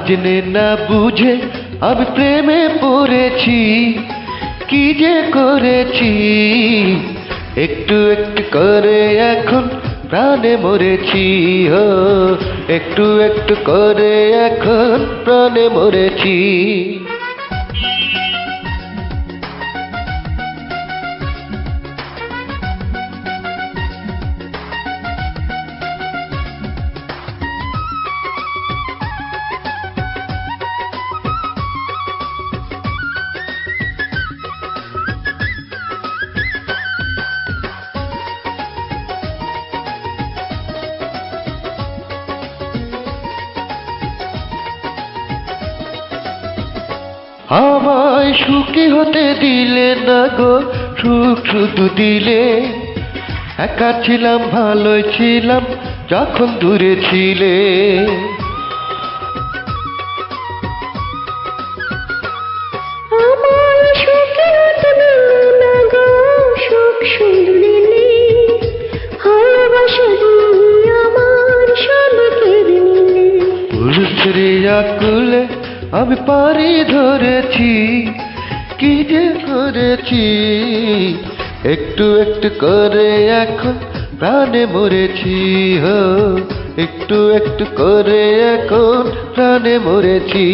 জেনে না বুঝে আমি প্রেমে পড়েছি, কি যে করেছি। একটু একটু করে এখন প্রাণে মরেছি, হো একটু একটু করে এখন প্রাণে মরেছি। আমায় সুখী হতে দিলে না গো, সুখ শুধু দিলে। একা ছিলাম ভালোই ছিলাম যখন দূরে ছিলে। আমায় সুখী হতে দিলে না গো, সুখ শুধু দিলে। ভালোবাসা দিয়ে আমার সব কেড়ে নিলে। পুরুষরে আকুলে আমি পারি ধরেছি, কি যে করেছি। একটু একটু করে এখন প্রাণে মরেছি, হো একটু একটু করে এখন প্রাণে মরেছি।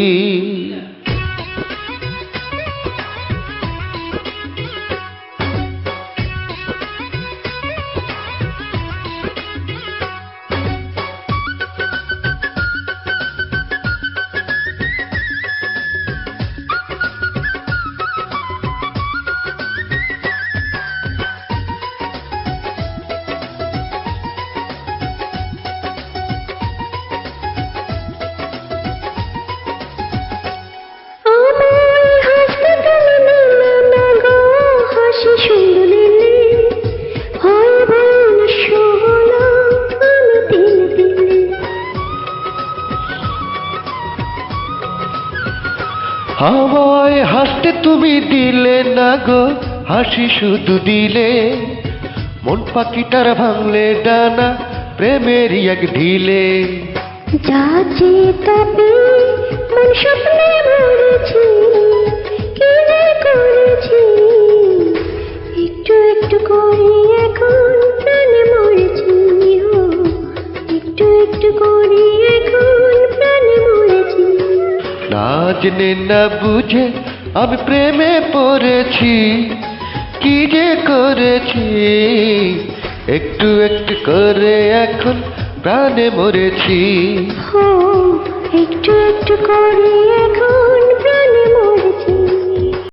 আমায় হাসতে তুমি দিলে না গো, হাসি শুধু দিলে। মন পাখিটার ভাঙলে ডানা প্রেমের এক ঢিলে। যা চেতাবে মন স্বপ্নে ভরেছি, কি যে করেছি। একটু একটু করে এখন প্রাণে মরেছি, হো একটু একটু করে এখন প্রাণে মরেছি। না জেনে না বুঝে আমি প্রেমে পড়েছি, কি যে করেছি। একটু একটু করে এখন প্রাণে মরেছি, হো একটু একটু করে এখন